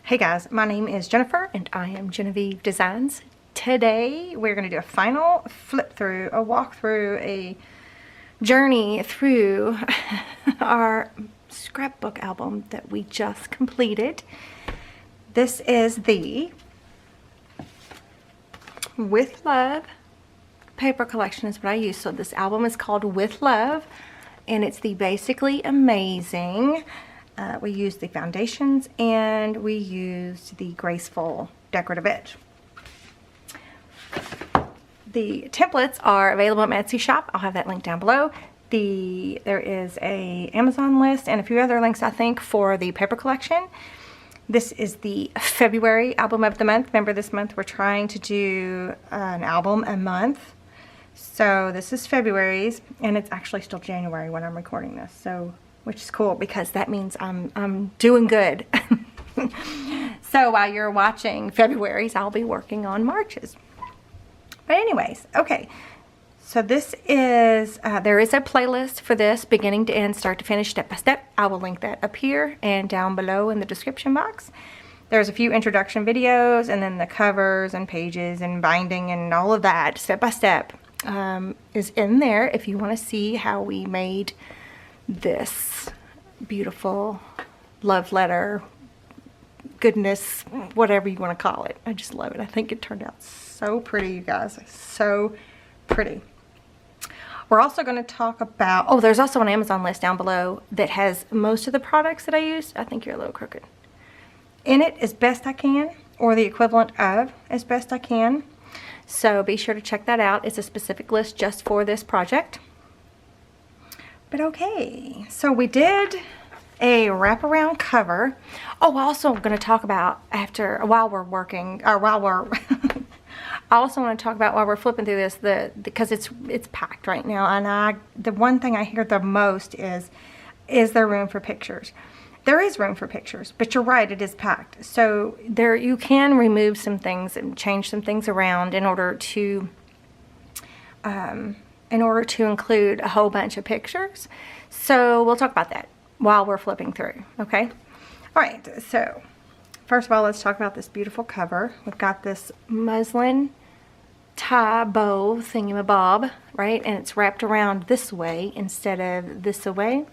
Hey guys, my name is Jennifer and I am Genevieve Designs. Today we're going to do a final flip through, a walkthrough, a journey through our scrapbook album that we just completed. This is the With Love paper collection is what I use. So this album is called With Love and it's the Basically Amazing. We used the foundations and we used the Graceful Decorative Edge. The templates are available at my Etsy shop. I'll have that link down below. There is a Amazon list and a few other links I think for the paper collection. This is the February album of the month. Remember, this month we're trying to do an album a month. So this is February's and it's actually still January when I'm recording this. So which is cool because that means I'm doing good. So while you're watching February's, I'll be working on March's. But anyways, okay. So this is, there is a playlist for this, beginning to end, start to finish, step by step. I will link that up here and down below in the description box. There's a few introduction videos and then the covers and pages and binding and all of that, step by step, is in there if you want to see how we made this beautiful love letter, goodness, whatever you want to call it. I just love it. I think it turned out so pretty, you guys. So pretty. We're also going to talk about, oh, there's also an Amazon list down below that has most of the products that I used. I think you're a little crooked. In it as best I can, or the equivalent of as best I can. So be sure to check that out. It's a specific list just for this project. But okay, so we did a wraparound cover. Oh, also I'm going to talk about while we're working, or while we're, I also want to talk about while we're flipping through this, because it's packed right now, and the one thing I hear the most is there room for pictures? There is room for pictures, but you're right, it is packed. So you can remove some things and change some things around in order to include a whole bunch of pictures. So we'll talk about that while we're flipping through, okay? All right, so first of all, let's talk about this beautiful cover. We've got this muslin tie bow thingamabob, right? And it's wrapped around this way instead of this way.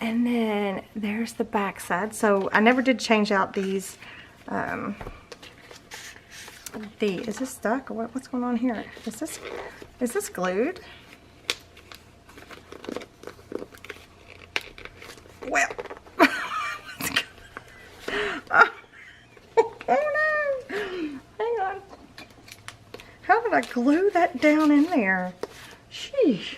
And then there's the back side. So I never did change out these, is this stuck or what's going on here? Is this glued? Well, oh no, hang on. How did I glue that down in there? Sheesh.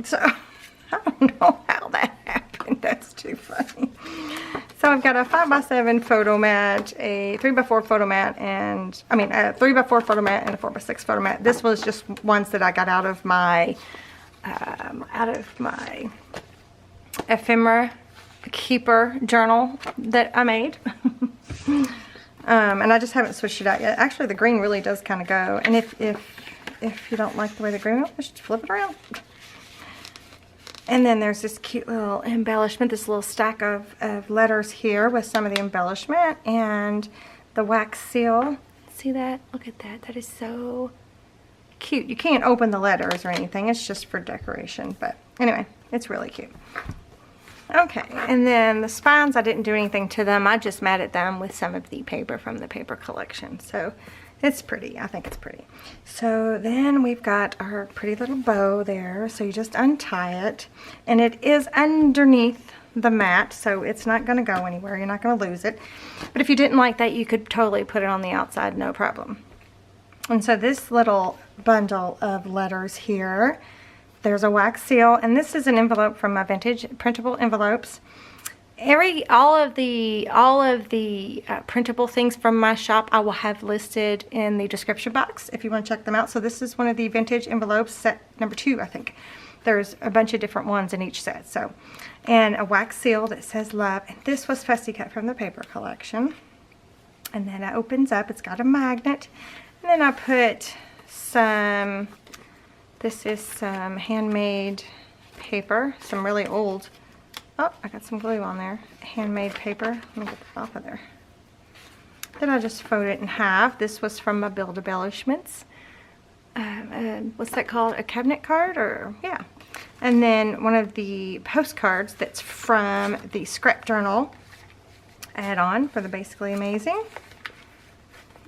So, I don't know how that happened. That's too funny. So I've got a 5x7 photo mat, a 3x4 photo mat, and a 3x4 photo mat and a 4x6 photo mat. This was just ones that I got out of my ephemera keeper journal that I made. And I just haven't switched it out yet. Actually, the green really does kind of go. And if you don't like the way the green goes, just flip it around. And then there's this cute little embellishment, this little stack of letters here with some of the embellishment and the wax seal. See that? Look at that. That is so cute. You can't open the letters or anything. It's just for decoration. But anyway, it's really cute. Okay, and then the spines, I didn't do anything to them. I just matted them with some of the paper from the paper collection. So it's pretty. I think it's pretty. So then we've got our pretty little bow there. So you just untie it. And it is underneath the mat, so it's not going to go anywhere. You're not going to lose it. But if you didn't like that, you could totally put it on the outside, no problem. And so this little bundle of letters here, there's a wax seal, and this is an envelope from my vintage printable envelopes. All of the printable things from my shop I will have listed in the description box if you want to check them out. So this is one of the vintage envelopes, set number 2, I think. There's a bunch of different ones in each set. So, and a wax seal that says love. And this was fussy cut from the paper collection. And then it opens up. It's got a magnet. And then I put some. This is some handmade paper, some really old Oh, I got some glue on there. Handmade paper. Let me get that off of there. Then I just fold it in half. This was from my Build Embellishments. What's that called? A cabinet card? Or yeah. And then one of the postcards that's from the Scrap Journal add-on for the Basically Amazing.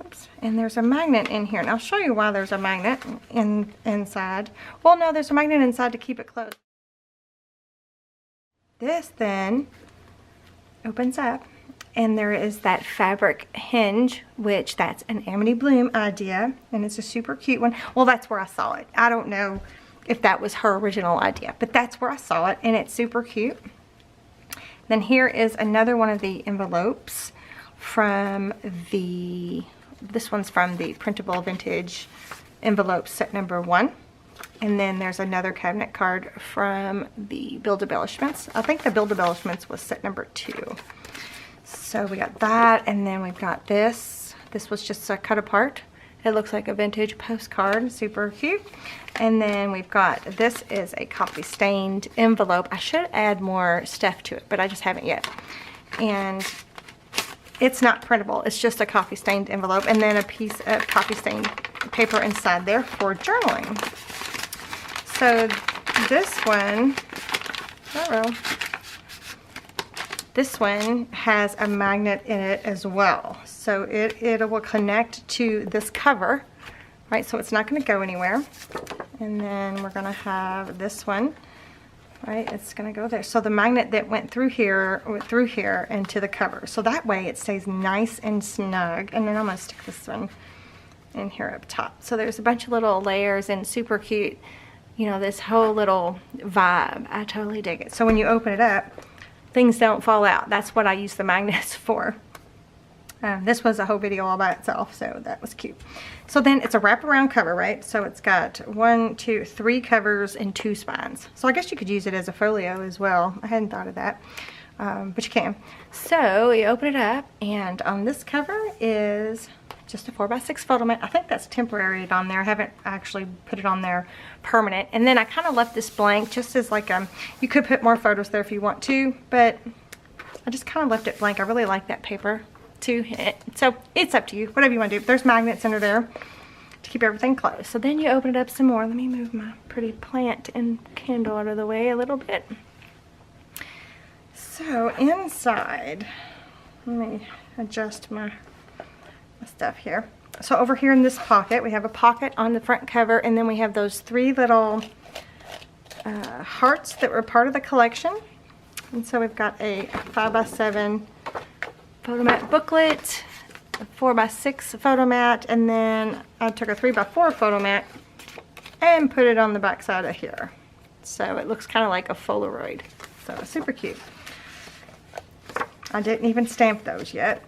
Oops. And there's a magnet in here. And I'll show you why there's a magnet inside. Well, no, there's a magnet inside to keep it closed. This then opens up, and there is that fabric hinge, which that's an Amity Bloom idea, and it's a super cute one. Well, that's where I saw it. I don't know if that was her original idea, but that's where I saw it, and it's super cute. Then here is another one of the envelopes from this one's from the Printable Vintage Envelope Set Number 1. And then there's another cabinet card from the Build Embellishments. I think the Build Embellishments was set number 2. So we got that, and then we've got this. This was just a cut apart. It looks like a vintage postcard, super cute. And then we've got, this is a coffee stained envelope. I should add more stuff to it, but I just haven't yet. And it's not printable, it's just a coffee stained envelope, and then a piece of coffee stained paper inside there for journaling. So this one, this one has a magnet in it as well. So it will connect to this cover, right? So it's not going to go anywhere. And then we're going to have this one, right? It's going to go there. So the magnet that went through here into the cover. So that way it stays nice and snug. And then I'm going to stick this one in here up top. So there's a bunch of little layers and super cute. You know, this whole little vibe. I totally dig it. So when you open it up, things don't fall out. That's what I use the magnets for. This was a whole video all by itself, so that was cute. So then it's a wraparound cover, right? So it's got 1, 2, 3 covers and 2 spines. So I guess you could use it as a folio as well. I hadn't thought of that, but you can. So you open it up, and on this cover is just a 4x6 photo mat. I think that's temporary on there. I haven't actually put it on there permanent. And then I kind of left this blank just as like you could put more photos there if you want to, but I just kind of left it blank. I really like that paper too. So it's up to you, whatever you want to do. There's magnets under there to keep everything closed. So then you open it up some more. Let me move my pretty plant and candle out of the way a little bit. So inside, let me adjust my stuff here. So over here in this pocket, we have a pocket on the front cover, and then we have those 3 little hearts that were part of the collection. And so we've got a 5x7 photo mat booklet, a 4x6 photo mat, and then I took a 3x4 photo mat and put it on the back side of here. So it looks kind of like a Polaroid. So super cute. I didn't even stamp those yet.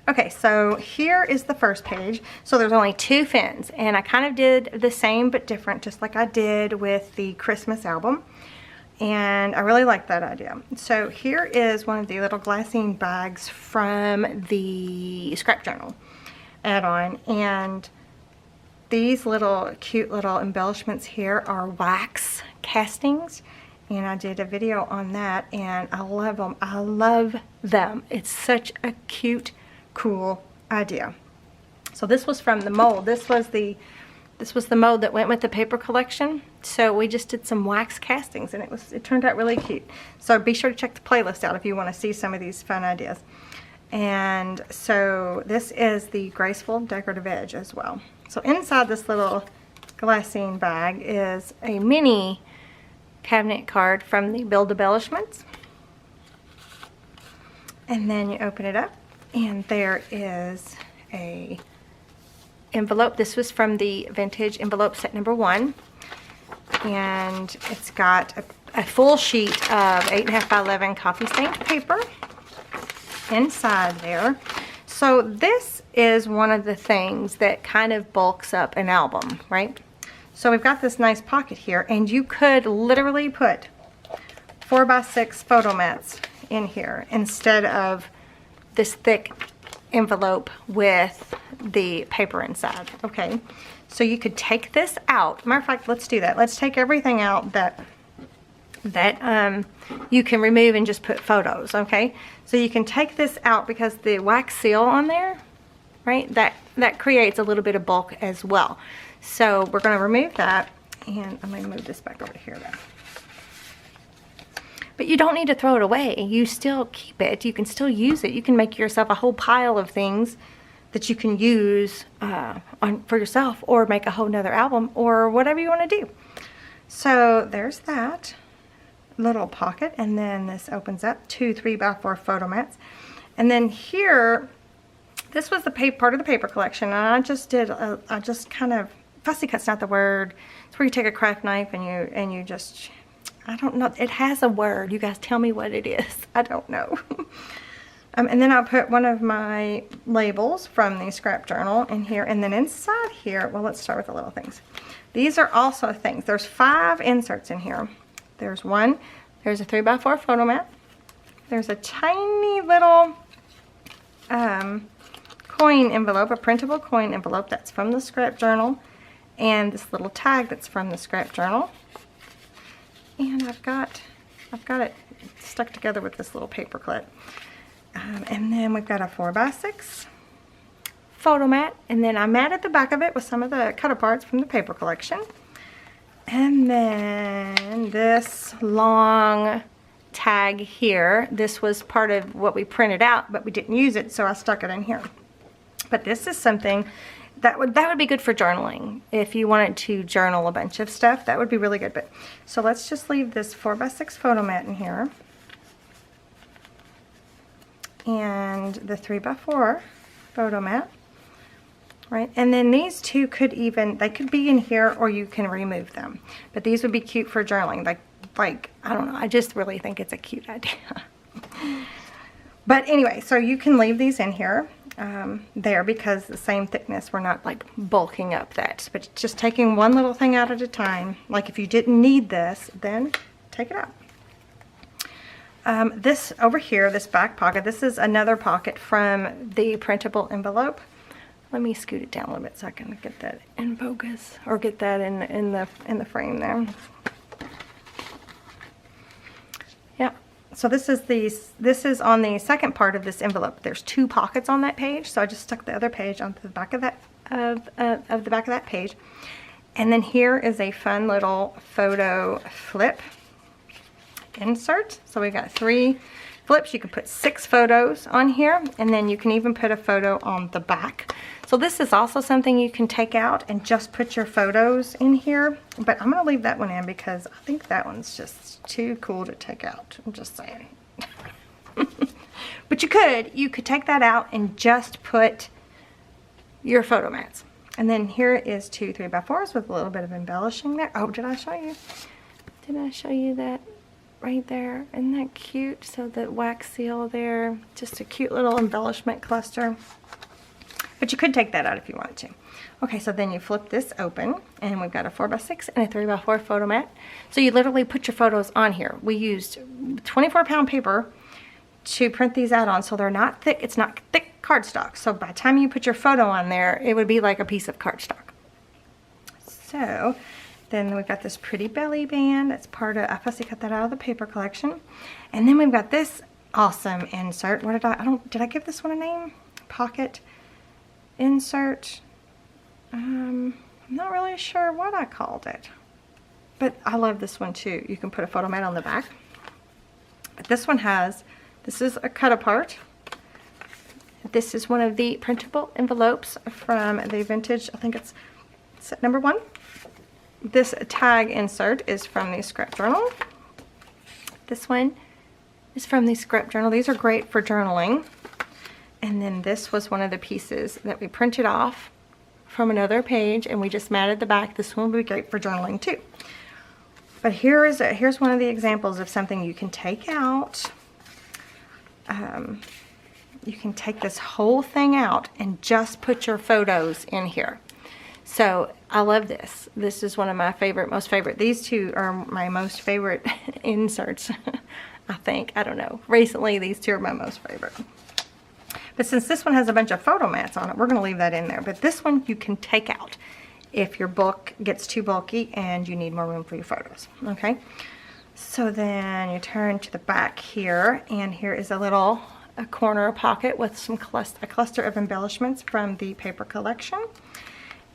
Okay, so here is the first page. So there's only 2 fins, and I kind of did the same but different, just like I did with the Christmas album. And I really like that idea. So here is one of the little glassine bags from the Scrap Journal add-on. And these little cute little embellishments here are wax castings. And I did a video on that, and I love them. I love them. It's such a cute, cool idea. So this was from the mold. This was the mold that went with the paper collection. So we just did some wax castings, and it turned out really cute. So be sure to check the playlist out if you want to see some of these fun ideas. And so this is the graceful decorative edge as well. So inside this little glassine bag is a mini cabinet card from the Build Embellishments. And then you open it up, and there is a envelope. This was from the Vintage Envelope Set Number 1. And it's got a full sheet of 8.5 by 11 coffee stained paper inside there. So this is one of the things that kind of bulks up an album, right? So we've got this nice pocket here, and you could literally put 4x6 photo mats in here instead of this thick envelope with the paper inside. Okay, so you could take this out. Matter of fact, let's do that. Let's take everything out that that you can remove and just put photos, okay? So you can take this out because the wax seal on there, right, that creates a little bit of bulk as well. So we're going to remove that, and I'm going to move this back over here then. But you don't need to throw it away. You still keep it. You can still use it. You can make yourself a whole pile of things that you can use for yourself, or make a whole nother album, or whatever you want to do. So there's that little pocket, and then this opens up, 2 3x4 photo mats. And then here, this was the part of the paper collection, and I just kind of, fussy cut's not the word. It's where you take a craft knife and you just, I don't know, it has a word. You guys tell me what it is. I don't know. And then I'll put one of my labels from the scrap journal in here, and then inside here, well, let's start with the little things. These are also things. There's 5 inserts in here. There's a 3x4 photo mat. There's a tiny little coin envelope, a printable coin envelope that's from the scrap journal, and this little tag that's from the scrap journal. And I've got it stuck together with this little paper clip. And then we've got a 4x6 photo mat, and then I matted the back of it with some of the cut aparts from the paper collection. And then this long tag here, this was part of what we printed out, but we didn't use it, so I stuck it in here. But this is something that would be good for journaling. If you wanted to journal a bunch of stuff, that would be really good. But so let's just leave this 4x6 photo mat in here, and the 3x4 photo mat, right? And then these two they could be in here, or you can remove them. But these would be cute for journaling. Like I don't know, I just really think it's a cute idea. But anyway, so you can leave these in here there, because the same thickness, we're not like bulking up that, but just taking one little thing out at a time. Like if you didn't need this, then take it out. This over here, this back pocket, this is another pocket from the printable envelope. Let me scoot it down a little bit so I can get that in focus, or get that in the frame there. Yeah. So this is on the second part of this envelope. There's 2 pockets on that page, so I just stuck the other page onto the back of that the back of that page. And then here is a fun little photo flip insert. So we've got 3 flips. You can put 6 photos on here, and then you can even put a photo on the back. So this is also something you can take out and just put your photos in here. But I'm going to leave that one in because I think that one's just too cool to take out. I'm just saying. But you could take that out and just put your photo mats. And then here is 2 3x4s with a little bit of embellishing there. Oh, did I show you? Did I show you that? Right there. Isn't that cute? So the wax seal there, just a cute little embellishment cluster. But you could take that out if you wanted to. Okay, so then you flip this open, and we've got a 4x6 and a 3x4 photo mat. So you literally put your photos on here. We used 24-pound paper to print these out on, so they're not thick. It's not thick cardstock. So by the time you put your photo on there, it would be like a piece of cardstock. So then we've got this pretty belly band. That's part of, I fussy cut that out of the paper collection. And then we've got this awesome insert. What did I give this one a name? Pocket insert. I'm not really sure what I called it. But I love this one too. You can put a photo mat on the back. But this one this is a cut apart. This is one of the printable envelopes from the vintage, I think it's set number 1. This tag insert is from the scrap journal. This one is from the scrap journal. These are great for journaling. And then this was one of the pieces that we printed off from another page, and we just matted the back. This one would be great for journaling too. But here's one of the examples of something you can take out. You can take this whole thing out and just put your photos in here. So I love this. This is one of my most favorite. These two are my most favorite inserts, I think. I don't know. Recently, these two are my most favorite. But since this one has a bunch of photo mats on it, we're going to leave that in there. But this one you can take out if your book gets too bulky and you need more room for your photos. Okay? So then you turn to the back here, and here is a corner pocket with a cluster of embellishments from the paper collection.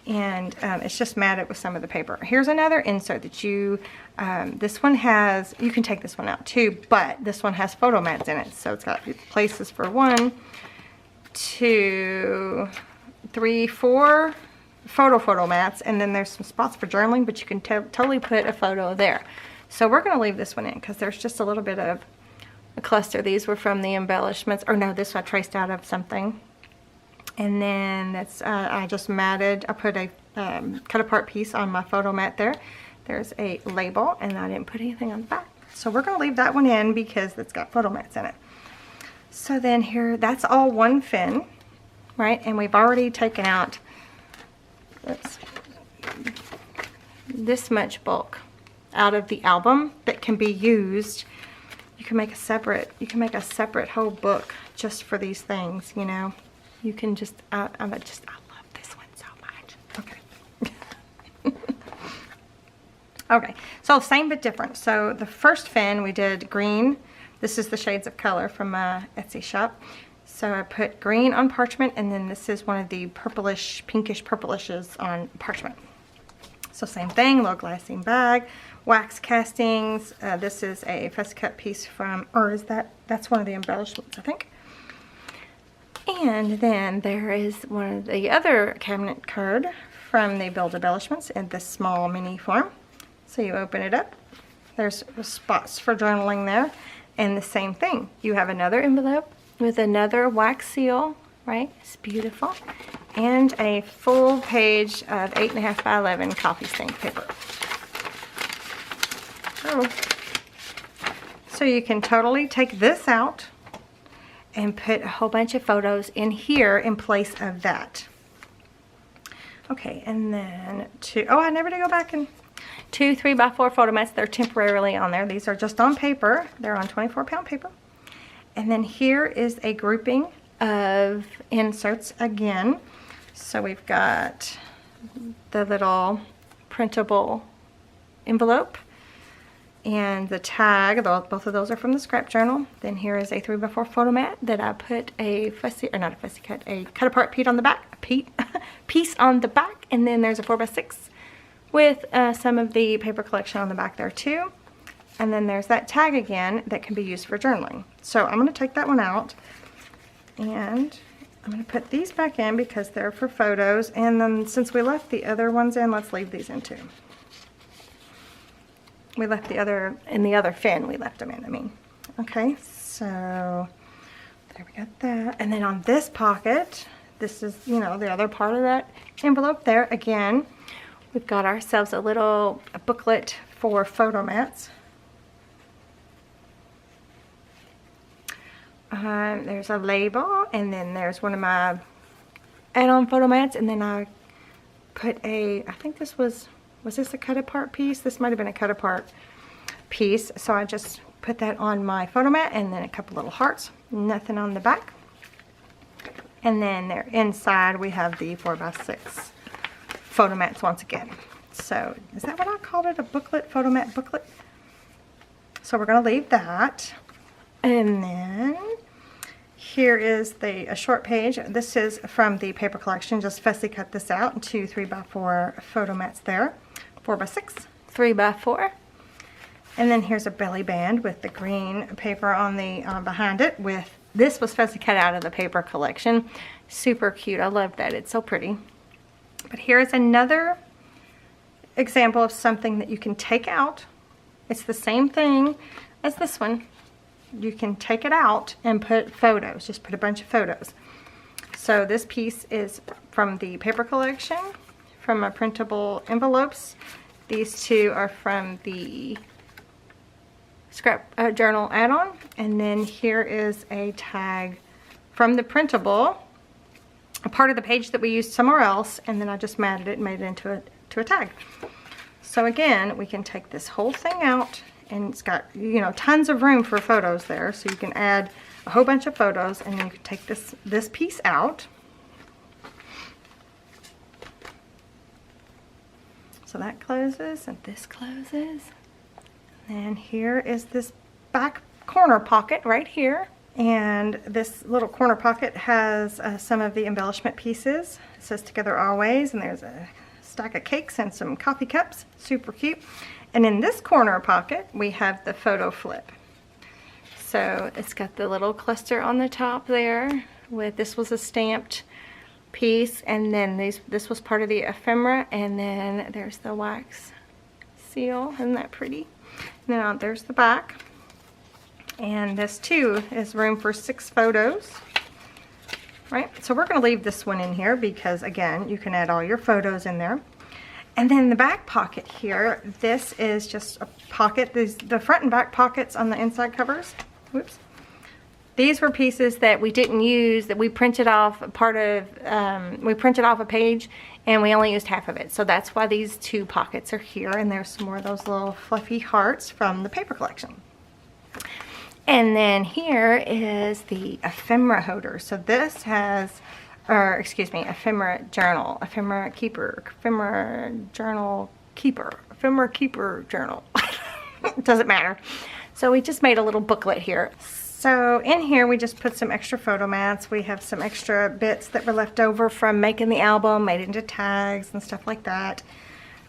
And it's just matted with some of the paper. Here's another insert that this one has, you can take this one out too, but this one has photo mats in it. So it's got places for 1, 2, 3, 4 photo mats, and then there's some spots for journaling, but you can totally put a photo there. So we're going to leave this one in because there's just a little bit of a cluster. These were from the embellishments, or no, this I traced out of something. And then that's I just matted, I put a cut apart piece on my photo mat there. There's a label, and I didn't put anything on the back. So we're going to leave that one in because it's got photo mats in it. So then here, that's all one fin, right? And we've already taken out this much bulk out of the album that can be used. You can make a separate whole book just for these things, you know. You can just, I love this one so much. Okay. Okay, so same but different. So the first fin we did green. This is the shades of color from my Etsy shop. So I put green on parchment, and then this is one of the purplish, pinkish purplishes on parchment. So same thing, little glassine bag, wax castings. This is a fussy cut piece from, or is that's one of the embellishments, I think. And then there is one of the other cabinet card from the Build Embellishments in this small mini form. So you open it up, there's spots for journaling there, and the same thing. You have another envelope with another wax seal, right? It's beautiful. And a full page of 8.5 by 11 coffee stain paper. So you can totally take this out and put a whole bunch of photos in here in place of that. Okay, and then I never did go back and 2 3x4 photo mats. They're temporarily on there. These are just on paper. They're on 24-pound paper. And then here is a grouping of inserts again. So we've got the little printable envelope and the tag. Both of those are from the scrap journal. Then here is a 3x4 photo mat that I put a cut apart piece on the back, piece on the back. And then there's a 4x6 with some of the paper collection on the back there too. And then there's that tag again that can be used for journaling. So I'm going to take that one out, and I'm going to put these back in because they're for photos. And then since we left the other ones in, let's leave these in too. We left the other, in the other fin, we left them in, I mean. Okay, so there we got that. And then on this pocket, this is, you know, the other part of that envelope there. Again, we've got ourselves a booklet for photo mats. There's a label, and then there's one of my add-on photo mats, and then I put I think this was this a cut apart piece? This might have been a cut apart piece, so I just put that on my photo mat, and then a couple little hearts, nothing on the back. And then there inside we have the 4x6 photo mats once again. So is that what I called it, a booklet, photo mat booklet? So we're going to leave that. And then here is a short page. This is from the paper collection. Just fussy cut this out into 3x4 photo mats there. 4x6, 3x4. And then here's a belly band with the green paper on the behind it. This was fussy cut out of the paper collection. Super cute. I love that. It's so pretty. But here's another example of something that you can take out. It's the same thing as this one. You can take it out and put photos, just put a bunch of photos. So this piece is from the paper collection, from my printable envelopes. These two are from the scrap journal add-on. And then here is a tag from the printable, a part of the page that we used somewhere else, and then I just matted it and made it into a tag. So again, we can take this whole thing out, and it's got, you know, tons of room for photos there, so you can add a whole bunch of photos, and then you can take this piece out. So that closes, and this closes, And here is this back corner pocket right here. And this little corner pocket has some of the embellishment pieces. It says "Together Always," and there's a stack of cakes and some coffee cups. Super cute. And in this corner pocket, we have the photo flip. So it's got the little cluster on the top there. This was a stamped piece, and then this was part of the ephemera, and then there's the wax seal. Isn't that pretty? Now there's the back. And this too is room for 6 photos, right? So we're going to leave this one in here because, again, you can add all your photos in there. And then the back pocket here, this is just a pocket. The front and back pockets on the inside covers, whoops. These were pieces that we didn't use, that we printed off we printed off a page and we only used half of it. So that's why these 2 pockets are here. And there's some more of those little fluffy hearts from the paper collection. And then here is the ephemera holder. So this has, ephemera journal, ephemera keeper, ephemera journal keeper, ephemera keeper journal. Doesn't matter. So we just made a little booklet here. So in here we just put some extra photo mats. We have some extra bits that were left over from making the album, made into tags and stuff like that.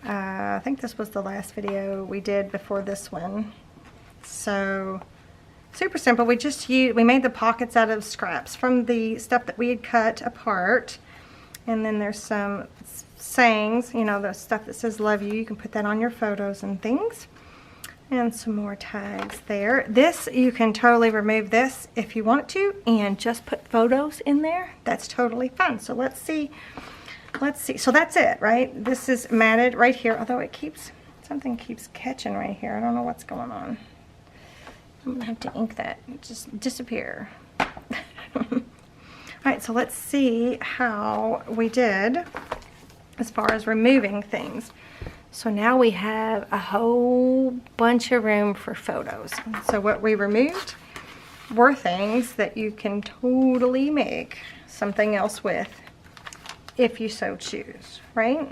I think this was the last video we did before this one. So super simple. We made the pockets out of scraps from the stuff that we had cut apart. And then there's some sayings, you know, the stuff that says "love you." You can put that on your photos and things. And some more tags there. This, you can totally remove this if you want to and just put photos in there. That's totally fine. So let's see. So that's it, right? This is matted right here, although something keeps catching right here. I don't know what's going on. I'm gonna have to ink that, just disappear. Alright, so let's see how we did as far as removing things. So now we have a whole bunch of room for photos. So what we removed were things that you can totally make something else with if you so choose, right?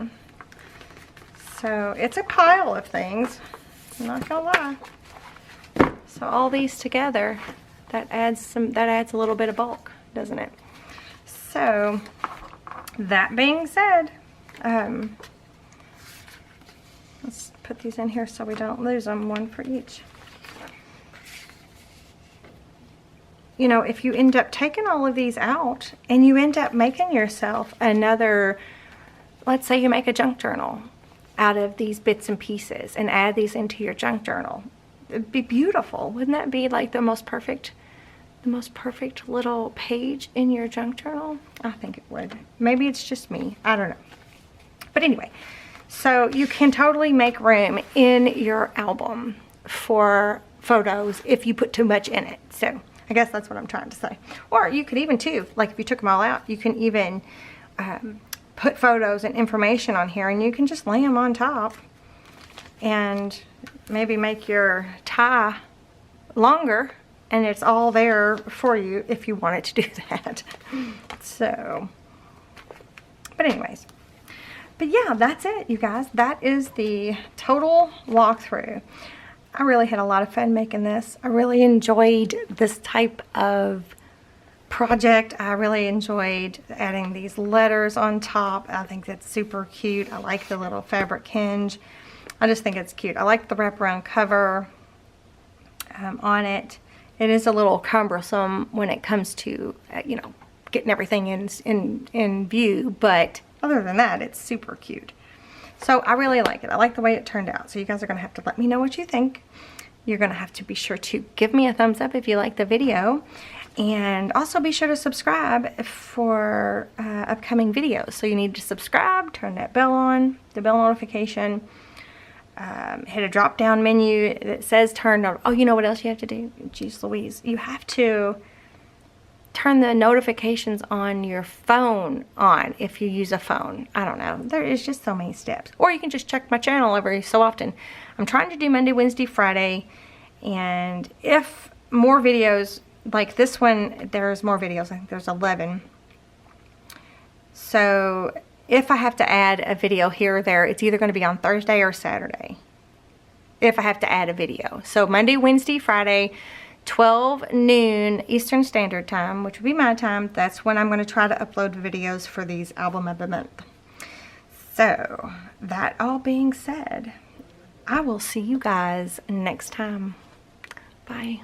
So it's a pile of things, I'm not gonna lie. So all these together, that adds a little bit of bulk, doesn't it? So that being said, let's put these in here so we don't lose them, 1 for each. You know, if you end up taking all of these out and you end up making yourself another, let's say you make a junk journal out of these bits and pieces and add these into your junk journal. It'd be beautiful. Wouldn't that be like the most perfect little page in your junk journal? I think it would. Maybe it's just me. I don't know. But anyway, so you can totally make room in your album for photos if you put too much in it. So I guess that's what I'm trying to say. Or you could even too, like if you took them all out, you can even put photos and information on here and you can just lay them on top and maybe make your tie longer and it's all there for you if you wanted to do that. So, but anyways. But yeah, that's it, you guys. That is the total walkthrough. I really had a lot of fun making this. I really enjoyed this type of project. I really enjoyed adding these letters on top. I think that's super cute. I like the little fabric hinge. I just think it's cute. I like the wraparound cover on it. It is a little cumbersome when it comes to, you know, getting everything in view, but other than that, it's super cute. So I really like it. I like the way it turned out. So you guys are going to have to let me know what you think. You're going to have to be sure to give me a thumbs up if you like the video. And also be sure to subscribe for upcoming videos. So you need to subscribe, turn that bell on, the bell notification. Hit a drop down menu that says turn on. Oh, you know what else you have to do? Jeez Louise. You have to turn the notifications on your phone on if you use a phone. I don't know. There is just so many steps. Or you can just check my channel every so often. I'm trying to do Monday, Wednesday, Friday. And if more videos like this one, there's more videos. I think there's 11. So if I have to add a video here or there, it's either going to be on Thursday or Saturday. if I have to add a video. So Monday, Wednesday, Friday, 12 noon Eastern Standard Time, which would be my time. That's when I'm going to try to upload videos for these album of the month. So that all being said, I will see you guys next time. Bye.